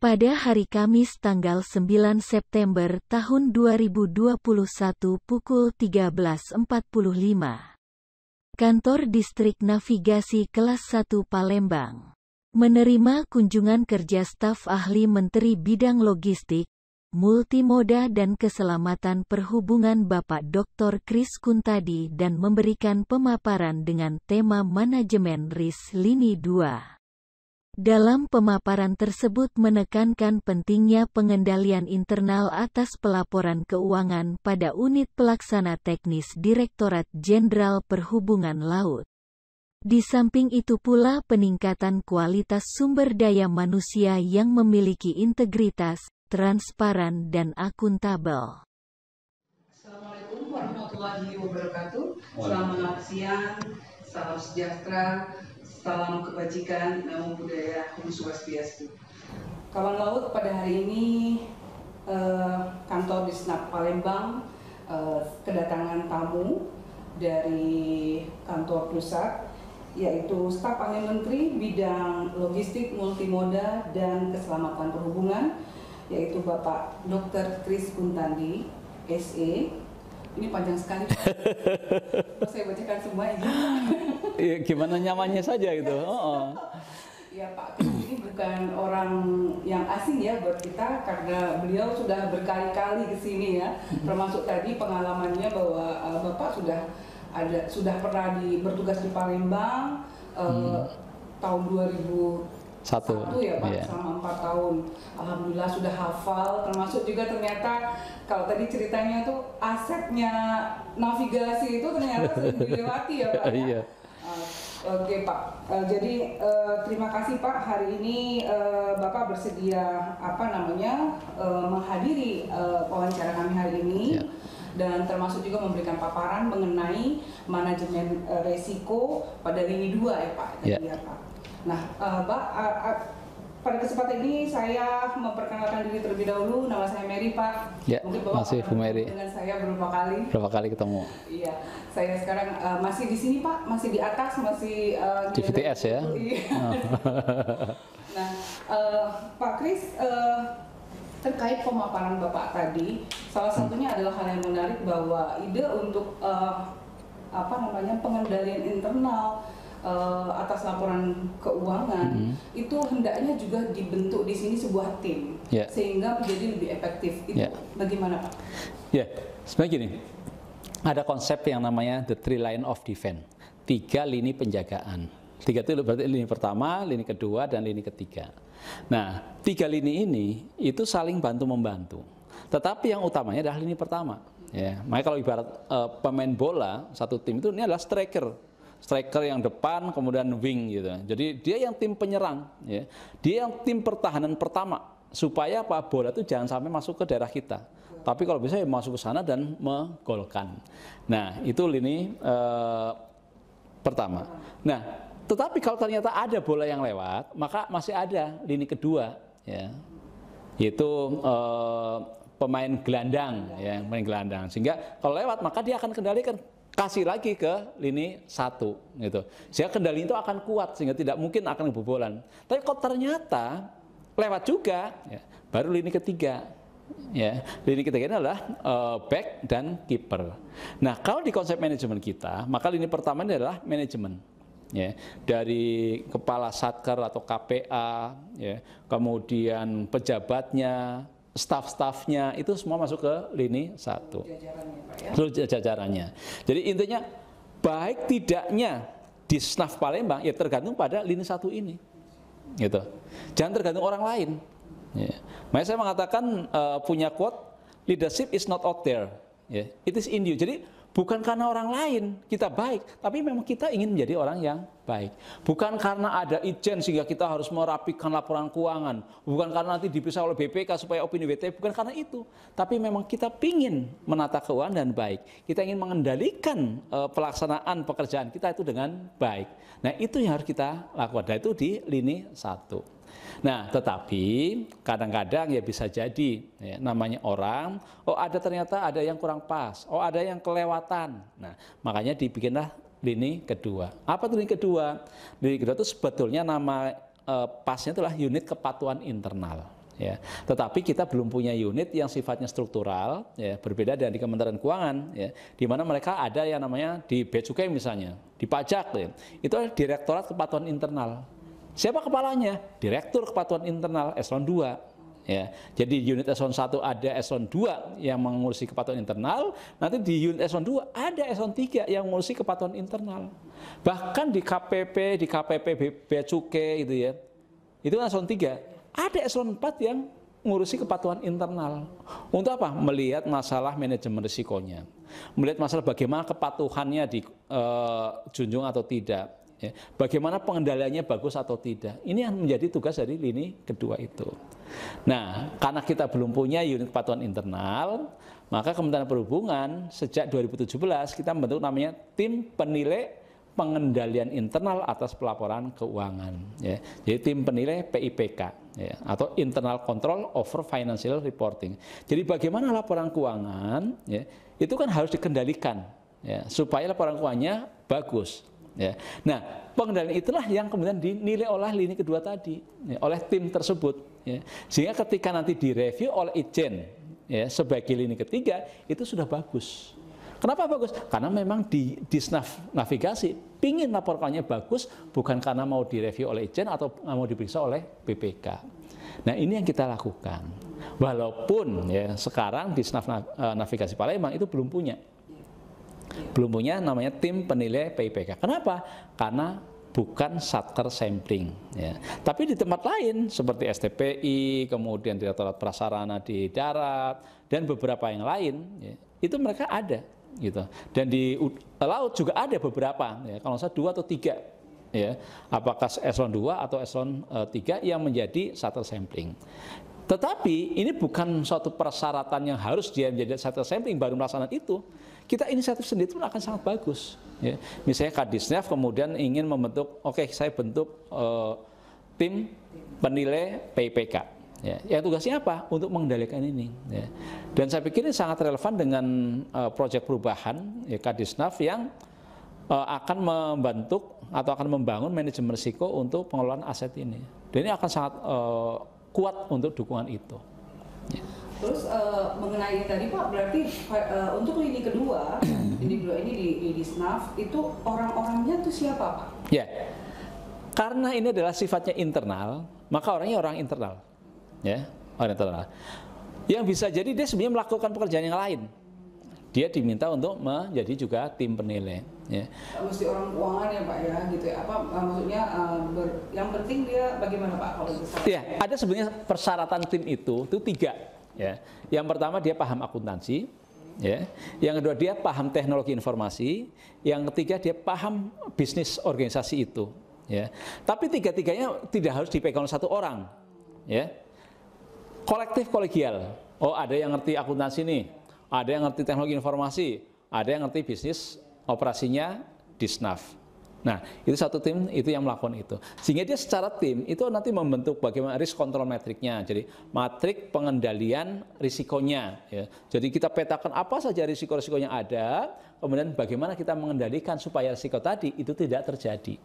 Pada hari Kamis tanggal 9 September tahun 2021 pukul 13.45, Kantor Distrik Navigasi Kelas 1 Palembang menerima kunjungan kerja staf ahli Menteri Bidang Logistik, Multimoda dan Keselamatan Perhubungan Bapak Dr. Kris Kuntadi dan memberikan pemaparan dengan tema Manajemen RIS Lini 2. Dalam pemaparan tersebut menekankan pentingnya pengendalian internal atas pelaporan keuangan pada unit pelaksana teknis Direktorat Jenderal Perhubungan Laut. Di samping itu pula peningkatan kualitas sumber daya manusia yang memiliki integritas, transparan dan akuntabel. Assalamualaikum warahmatullahi wabarakatuh. Selamat siang, salam sejahtera, salam kebajikan, namo buddhaya, Om Swastiastu. Kawan laut, pada hari ini kantor Disnap Palembang kedatangan tamu dari kantor pusat, yaitu staf ahli Menteri Bidang Logistik, Multimoda dan Keselamatan Perhubungan, yaitu Bapak Dr. Kris Kuntadi, SE. Ini panjang sekali. Saya bacakan semua ini. Ya, gimana nyamannya saja gitu. Ya Pak Kris ini bukan orang yang asing ya buat kita, karena beliau sudah berkali-kali ke sini ya. Termasuk tadi pengalamannya bahwa Bapak sudah pernah bertugas di Palembang tahun 2001 ya Pak, selama 4 tahun. Alhamdulillah sudah hafal, termasuk juga ternyata kalau tadi ceritanya tuh asetnya navigasi itu ternyata sering dilewati ya Pak. Iya. Oke Pak, jadi terima kasih Pak, hari ini Bapak bersedia menghadiri wawancara kami hari ini. Dan termasuk juga memberikan paparan mengenai manajemen resiko pada lini 2 ya Pak. Ya, Pak. Nah, Pak, pada kesempatan ini saya memperkenalkan diri terlebih dahulu. Nama saya Mary, Pak. Ya, mungkin Bapak masih Bu Mary. Dengan saya berapa kali? Berapa kali ketemu? Iya, saya sekarang masih di sini Pak, masih di atas, masih di VTS ya. Nah, Pak Kris, terkait pemaparan Bapak tadi, salah satunya adalah hal yang menarik bahwa ide untuk pengendalian internal atas laporan keuangan itu hendaknya juga dibentuk di sini sebuah tim sehingga menjadi lebih efektif. Itu bagaimana Pak? Ya, sebenarnya gini, ada konsep yang namanya the three line of defense, 3 lini penjagaan. 3 itu berarti lini pertama, lini kedua, dan lini ketiga. Nah, 3 lini ini itu saling bantu-membantu. Tetapi yang utamanya adalah lini pertama. Ya, makanya kalau ibarat pemain bola, satu tim itu ini adalah striker yang depan, kemudian wing gitu. Jadi dia yang tim penyerang, ya. Dia yang tim pertahanan pertama supaya bola itu jangan sampai masuk ke daerah kita. Tapi kalau bisa ya masuk ke sana dan menggolkan. Nah, itu lini pertama. Nah, tetapi kalau ternyata ada bola yang lewat, maka masih ada lini kedua, ya, yaitu pemain gelandang, ya, pemain gelandang. Sehingga kalau lewat maka dia akan kendalikan, kasih lagi ke lini 1, gitu. Sehingga kendali itu akan kuat, sehingga tidak mungkin akan kebobolan. Tapi kalau ternyata lewat juga, ya, baru lini ketiga. Ya, lini ketiga ini adalah back dan kiper. Nah, kalau di konsep manajemen kita, maka lini pertama ini adalah manajemen. Ya, dari kepala satker atau KPA, ya, kemudian pejabatnya, staf-stafnya, itu semua masuk ke lini 1. Seluruh jajarannya. Jadi intinya baik tidaknya di Disnaf Palembang ya tergantung pada lini 1 ini, gitu. Jangan tergantung orang lain. Ya. Makanya saya mengatakan punya quote, leadership is not out there, ya, it is in you. Jadi bukan karena orang lain kita baik, tapi memang kita ingin menjadi orang yang baik. Bukan karena ada ijen sehingga kita harus merapikan laporan keuangan. Bukan karena nanti dipisah oleh BPK supaya opini WT. Bukan karena itu. Tapi memang kita ingin menata keuangan dan baik. Kita ingin mengendalikan pelaksanaan pekerjaan kita itu dengan baik. Nah, itu yang harus kita lakukan. Nah, itu di lini 1. Nah, tetapi kadang-kadang ya bisa jadi ya, namanya orang, ternyata ada yang kurang pas, ada yang kelewatan. Nah, makanya dibikinlah lini kedua. Apa itu lini kedua? Lini kedua itu sebetulnya nama pasnya itulah unit kepatuhan internal. ya. Tetapi kita belum punya unit yang sifatnya struktural, ya, berbeda dari Kementerian Keuangan, ya, di mana mereka ada yang namanya di Bea Cukai misalnya, di pajak, ya, itu ada Direktorat Kepatuhan Internal. Siapa kepalanya? Direktur Kepatuhan Internal eselon 2. Ya, jadi unit eselon 1 ada eselon 2 yang mengurusi kepatuhan internal, nanti di unit eselon 2 ada eselon 3 yang mengurusi kepatuhan internal. Bahkan di KPP, di KPP Bea Cukai gitu ya, itu eselon 3, ada eselon 4 yang mengurusi kepatuhan internal. Untuk apa? Melihat masalah manajemen risikonya, melihat masalah bagaimana kepatuhannya dijunjung atau tidak. Ya, bagaimana pengendaliannya bagus atau tidak. Ini yang menjadi tugas dari lini kedua itu. Nah, karena kita belum punya unit kepatuhan internal, maka Kementerian Perhubungan sejak 2017 kita membentuk namanya Tim Penilai Pengendalian Internal atas Pelaporan Keuangan. Ya. Jadi tim penilai PIPK, ya, atau Internal Control Over Financial Reporting. Jadi bagaimana laporan keuangan, ya, itu kan harus dikendalikan, ya, supaya laporan keuangannya bagus. Ya. Nah, pengendalian itulah yang kemudian dinilai oleh lini kedua tadi, ya, oleh tim tersebut. Ya. Sehingga ketika nanti direview oleh Itjen, ya, sebagai lini ketiga, itu sudah bagus. Kenapa bagus? Karena memang di Disnaf Navigasi pingin laporannya bagus, bukan karena mau direview oleh Itjen atau mau diperiksa oleh BPK. Nah, ini yang kita lakukan. Walaupun ya sekarang Disnaf Navigasi Palembang itu belum punya namanya tim penilai PIPK. Kenapa? Karena bukan satker sampling. Ya. Tapi di tempat lain seperti STPI, kemudian Direktorat Prasarana di darat dan beberapa yang lain, ya, itu mereka ada, gitu. Dan di laut juga ada beberapa, ya, kalau saya 2 atau 3, ya, apakah eselon 2 atau eselon 3 yang menjadi satker sampling. Tetapi ini bukan suatu persyaratan yang harus dia menjadi satker sampling baru melaksanakan itu. Kita inisiatif sendiri pun akan sangat bagus. Ya. Misalnya Kadisnaf kemudian ingin membentuk, oke, saya bentuk tim penilai PIPK. Ya. Yang tugasnya apa? Untuk mengendalikan ini. Ya. Dan saya pikir ini sangat relevan dengan proyek perubahan, ya, Kadisnaf yang akan membentuk atau akan membangun manajemen risiko untuk pengelolaan aset ini. Dan ini akan sangat kuat untuk dukungan itu. Ya. Terus mengenai tadi Pak, berarti untuk lini kedua ini di Disnaf itu orang-orangnya tuh siapa Pak? Ya, karena ini adalah sifatnya internal, maka orangnya orang internal, ya, orang internal. Yang bisa jadi dia sebenarnya melakukan pekerjaan yang lain. Dia diminta untuk menjadi juga tim penilai. Ya. Mesti orang keuangan ya Pak ya, gitu ya. Apa maksudnya? Yang penting dia bagaimana Pak kalau besar? Ya, ada sebenarnya persyaratan tim itu 3. Ya. Yang pertama dia paham akuntansi, ya. Yang kedua dia paham teknologi informasi, yang ketiga dia paham bisnis organisasi itu, ya. Tapi tiga-tiganya tidak harus dipegang oleh satu orang, ya. Kolektif kolegial. Oh, ada yang ngerti akuntansi nih, ada yang ngerti teknologi informasi, ada yang ngerti bisnis operasinya Disnaf. Nah, itu satu tim itu yang melakukan itu. Sehingga dia secara tim itu nanti membentuk bagaimana risk control metriknya. Jadi matrik pengendalian risikonya. Ya. Jadi kita petakan apa saja risiko-risiko yang ada, kemudian bagaimana kita mengendalikan supaya risiko tadi itu tidak terjadi.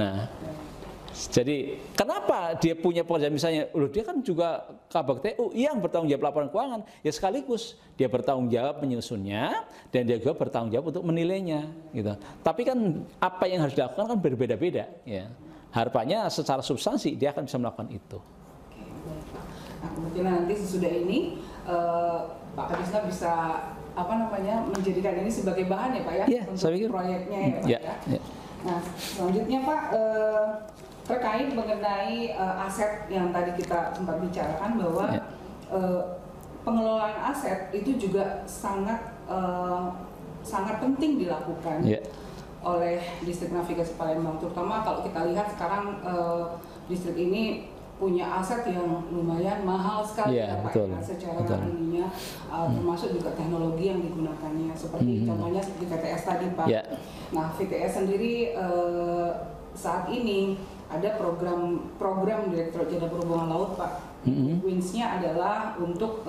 Nah, jadi kenapa dia punya pekerjaan misalnya, dia kan juga Kabag TU yang bertanggung jawab laporan keuangan, ya sekaligus dia bertanggung jawab menyusunnya dan dia juga bertanggung jawab untuk menilainya, gitu. Tapi kan apa yang harus dilakukan kan berbeda-beda, ya. Harapannya secara substansi dia akan bisa melakukan itu. Nah, kemudian nanti sesudah ini Pak Kadisnaf bisa menjadikan ini sebagai bahan ya Pak ya, untuk proyeknya ya Pak ya. Nah selanjutnya Pak. Terkait mengenai aset yang tadi kita sempat bicarakan bahwa pengelolaan aset itu juga sangat penting dilakukan oleh Distrik Navigasi Palembang, terutama kalau kita lihat sekarang distrik ini punya aset yang lumayan mahal sekali ya Pak, secara ininya, termasuk juga teknologi yang digunakannya seperti contohnya seperti VTS tadi Pak. Nah VTS sendiri saat ini ada program Direktorat Jenderal Perhubungan Laut Pak. Wins-nya adalah untuk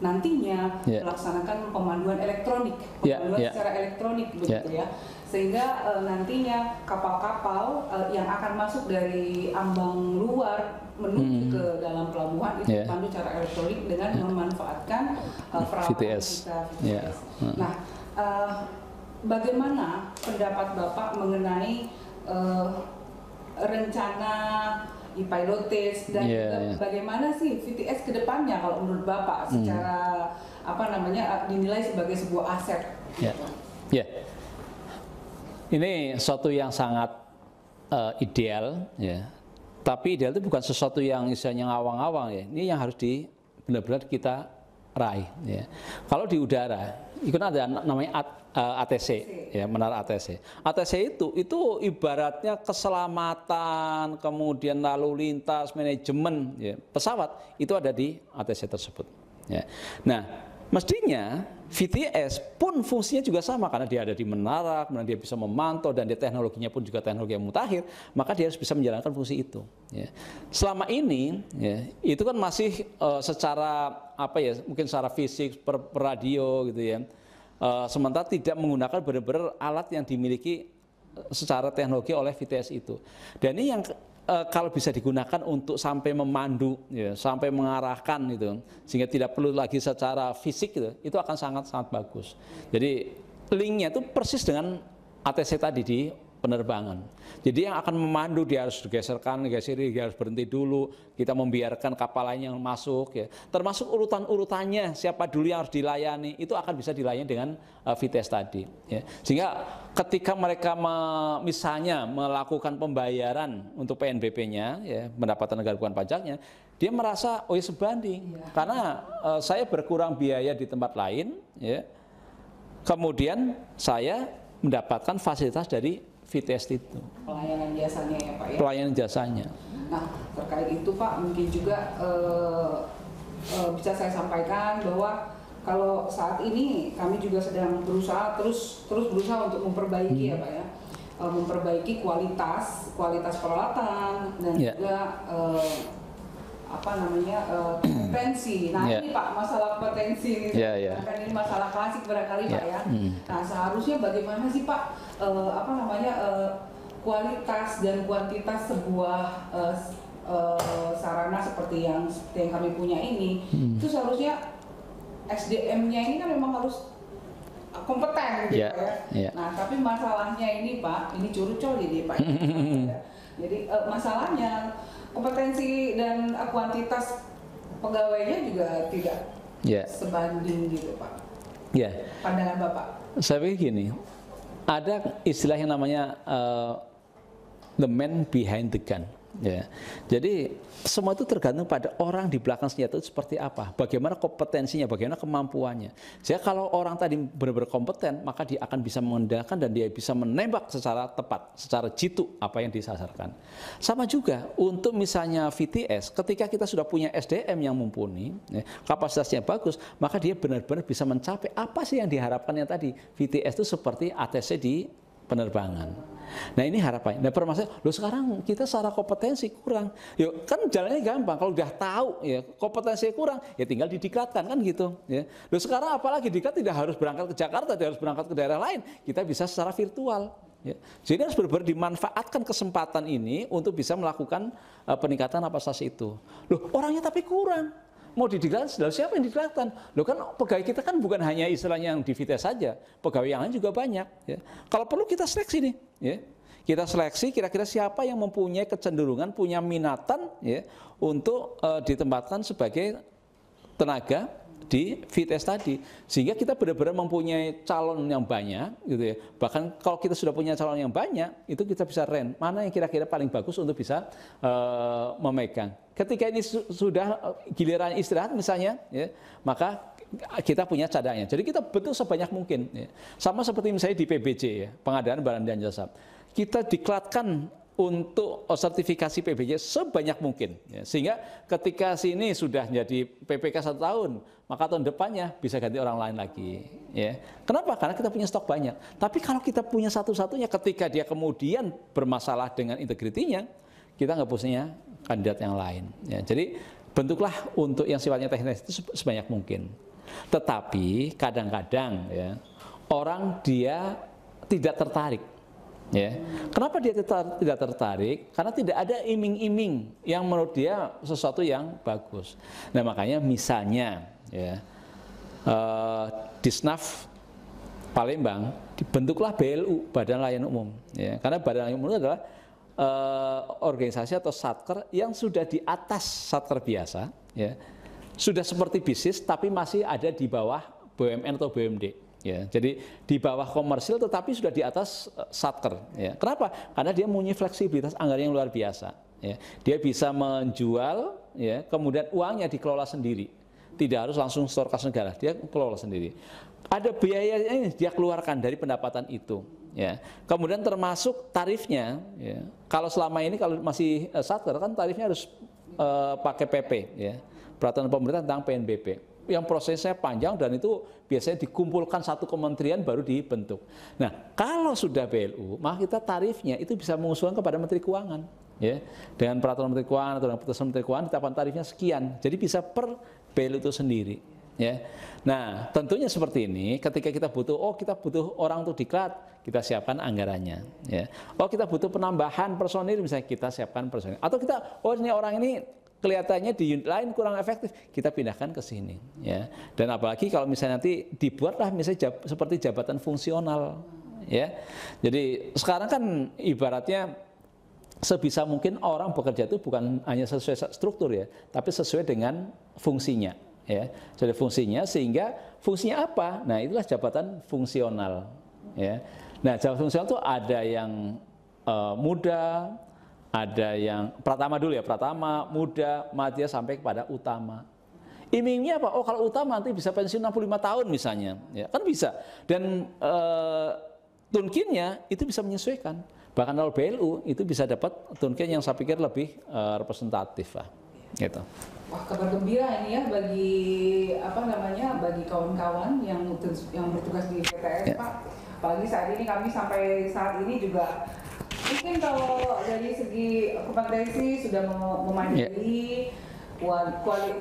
nantinya melaksanakan pemanduan elektronik, secara elektronik begitu ya. Sehingga nantinya kapal-kapal yang akan masuk dari ambang luar menuju ke dalam pelabuhan itu dipandu secara elektronik dengan memanfaatkan peralatan VTS. VTS. Nah, bagaimana pendapat Bapak mengenai rencana e-pilotage dan juga bagaimana sih VTS ke depannya kalau menurut Bapak secara dinilai sebagai sebuah aset? Ini suatu yang sangat ideal, ya. Tapi ideal itu bukan sesuatu yang istilahnya ngawang-ngawang, ya. Ini yang harus benar-benar kita raih, ya. Kalau di udara, itu ada namanya ATC, ya, menara ATC. ATC itu ibaratnya keselamatan, kemudian lalu lintas, manajemen, ya, pesawat itu ada di ATC tersebut. Ya. Nah, mestinya VTS pun fungsinya juga sama karena dia ada di menara, kemudian dia bisa memantau dan dia teknologinya pun juga teknologi yang mutakhir, maka dia harus bisa menjalankan fungsi itu. Ya. Selama ini, ya, itu kan masih secara mungkin secara fisik, per radio gitu ya. Sementara tidak menggunakan benar-benar alat yang dimiliki secara teknologi oleh VTS itu. Dan ini yang kalau bisa digunakan untuk sampai memandu, ya, sampai mengarahkan gitu, sehingga tidak perlu lagi secara fisik gitu, itu akan sangat-sangat bagus. Jadi linknya itu persis dengan ATC tadi di penerbangan. Jadi yang akan memandu dia harus geser kanan, geser kiri, dia harus berhenti dulu. Kita membiarkan kapal lain yang masuk, ya. Termasuk urutan-urutannya siapa dulu yang harus dilayani itu akan bisa dilayani dengan VTS tadi. Ya. Sehingga ketika mereka misalnya melakukan pembayaran untuk PNBP-nya, ya, pendapatan negara bukan pajaknya, dia merasa oh ya sebanding karena saya berkurang biaya di tempat lain, ya. Kemudian saya mendapatkan fasilitas dari VTS itu. Pelayanan jasanya ya Pak ya? Pelayanan jasanya. Nah terkait itu Pak mungkin juga bisa saya sampaikan bahwa kalau saat ini kami juga sedang berusaha terus berusaha untuk memperbaiki ya Pak ya, memperbaiki kualitas peralatan dan juga kompetensi. Nah ini Pak masalah kompetensi ini, kan ini masalah klasik barangkali Pak ya. Nah seharusnya bagaimana sih Pak kualitas dan kuantitas sebuah sarana seperti yang kami punya ini, itu seharusnya SDM-nya ini kan memang harus kompeten gitu ya. Nah tapi masalahnya ini Pak, ini curcol jadi Pak. Jadi masalahnya kompetensi dan kuantitas pegawainya juga tidak sebanding gitu Pak. Pandangan Bapak? Saya pikir gini, ada istilah yang namanya the man behind the gun. Ya. Jadi semua itu tergantung pada orang di belakang senjata itu seperti apa, bagaimana kompetensinya, bagaimana kemampuannya. Jadi kalau orang tadi benar-benar kompeten, maka dia akan bisa mengendalikan dan dia bisa menembak secara tepat, secara jitu apa yang disasarkan. Sama juga untuk misalnya VTS, ketika kita sudah punya SDM yang mumpuni, ya, kapasitasnya bagus, maka dia benar-benar bisa mencapai apa sih yang diharapkannya tadi. VTS itu seperti ATC di penerbangan. Nah ini harapannya. Nah permasalahan, loh sekarang kita secara kompetensi kurang. Yuk kan jalannya gampang. Kalau udah tahu ya kompetensi kurang, ya tinggal didiklatkan kan gitu. Ya. Loh sekarang apalagi diklat tidak harus berangkat ke Jakarta, tidak harus berangkat ke daerah lain. Kita bisa secara virtual. Ya. Jadi harus benar-benar dimanfaatkan kesempatan ini untuk bisa melakukan peningkatan kapasitas itu. Loh orangnya tapi kurang. Mau didiklatkan, siapa yang didiklatkan? Loh kan pegawai kita kan bukan hanya istilahnya yang di VTS saja, pegawai yang lain juga banyak. Ya. Kalau perlu kita seleksi nih, ya. Kita seleksi kira-kira siapa yang mempunyai kecenderungan, punya minatan, ya, untuk ditempatkan sebagai tenaga di VTS tadi, sehingga kita benar-benar mempunyai calon yang banyak, gitu ya. Bahkan kalau kita sudah punya calon yang banyak, itu kita bisa rent mana yang kira-kira paling bagus untuk bisa memegang. Ketika ini sudah giliran istirahat misalnya, ya, maka kita punya cadangannya. Jadi kita bentuk sebanyak mungkin. Ya. Sama seperti misalnya di PBJ, ya, pengadaan barang dan jasa. Kita diklatkan untuk sertifikasi PBJ sebanyak mungkin, ya. Sehingga ketika sini sudah jadi PPK 1 tahun, maka tahun depannya bisa ganti orang lain lagi, ya. Kenapa? Karena kita punya stok banyak. Tapi kalau kita punya satu-satunya, ketika dia kemudian bermasalah dengan integritinya, kita nggak punya kandidat yang lain, ya. Jadi bentuklah untuk yang sifatnya teknis itu sebanyak mungkin. Tetapi kadang-kadang ya orang dia tidak tertarik. Ya, kenapa dia tidak tertarik? Karena tidak ada iming-iming yang menurut dia sesuatu yang bagus. Nah makanya misalnya ya Disnaf Palembang dibentuklah BLU, Badan Layanan Umum. Ya, karena Badan Layanan Umum itu adalah organisasi atau satker yang sudah di atas satker biasa, ya, sudah seperti bisnis tapi masih ada di bawah BUMN atau BUMD. Ya, jadi di bawah komersil tetapi sudah di atas satker. Ya. Kenapa? Karena dia mempunyai fleksibilitas anggaran yang luar biasa. Ya. Dia bisa menjual, ya, kemudian uangnya dikelola sendiri. Tidak harus langsung store kas negara, dia kelola sendiri. Ada biaya yang dia keluarkan dari pendapatan itu. Ya. Kemudian termasuk tarifnya. Ya. Kalau selama ini kalau masih satker kan tarifnya harus pakai PP, ya, peraturan pemerintah tentang PNBP. Yang prosesnya panjang dan itu biasanya dikumpulkan satu kementerian baru dibentuk. Nah, kalau sudah BLU, maka kita tarifnya itu bisa mengusulkan kepada Menteri Keuangan, ya. Dengan peraturan Menteri Keuangan atau dengan putusan Menteri Keuangan ditetapkan tarifnya sekian. Jadi bisa per BLU itu sendiri, ya. Nah, tentunya seperti ini ketika kita butuh, kita butuh orang untuk diklat, kita siapkan anggarannya, ya. Kita butuh penambahan personil, misalnya kita siapkan personil. Atau kita, ini orang ini kelihatannya di unit lain kurang efektif, kita pindahkan ke sini, ya. Dan apalagi kalau misalnya nanti dibuatlah misalnya seperti jabatan fungsional, ya. Jadi sekarang kan ibaratnya sebisa mungkin orang bekerja itu bukan hanya sesuai struktur, ya, tapi sesuai dengan fungsinya, ya. Jadi fungsinya, sehingga fungsinya apa? Nah, itulah jabatan fungsional, ya. Nah, jabatan fungsional itu ada yang muda, ada yang pratama dulu, ya, pratama, muda, madya sampai kepada utama. Imingnya apa? Kalau utama nanti bisa pensiun 65 tahun misalnya, ya, kan bisa. Dan tunkinnya itu bisa menyesuaikan. Bahkan kalau BLU itu bisa dapat tunkin yang saya pikir lebih representatif lah, gitu. Wah, kabar gembira ini ya bagi bagi kawan-kawan yang bertugas di PTS, ya. Pak. Apalagi saat ini kami sampai saat ini juga mungkin kalau dari segi kompetensi sudah memadai,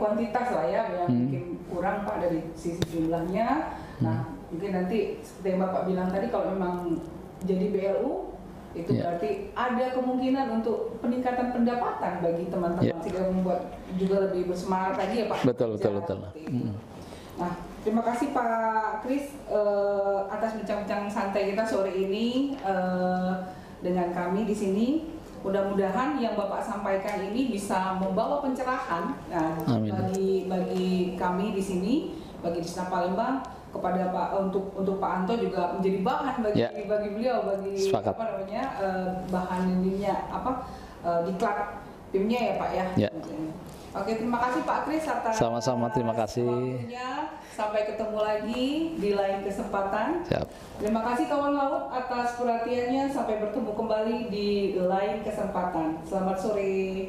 kuantitas lah ya yang mungkin kurang Pak dari sisi jumlahnya. Nah, mungkin nanti seperti yang Bapak bilang tadi, kalau memang jadi BLU itu berarti ada kemungkinan untuk peningkatan pendapatan bagi teman-teman, sehingga membuat juga lebih bersemangat lagi, ya Pak. Betul. Nah, terima kasih Pak Kris atas bincang-bincang santai kita sore ini dengan kami di sini. Mudah-mudahan yang Bapak sampaikan ini bisa membawa pencerahan, bagi kami di sini, bagi Disnaf Palembang, kepada Pak untuk Pak Anto juga menjadi bahan bagi beliau, bagi bahan ininya diklat timnya, ya Pak, ya. Oke, terima kasih Pak Kris atas sama-sama, terima kasih. Waktunya. Sampai ketemu lagi di lain kesempatan. Siap. Terima kasih kawan laut atas perhatiannya. Sampai bertemu kembali di lain kesempatan. Selamat sore.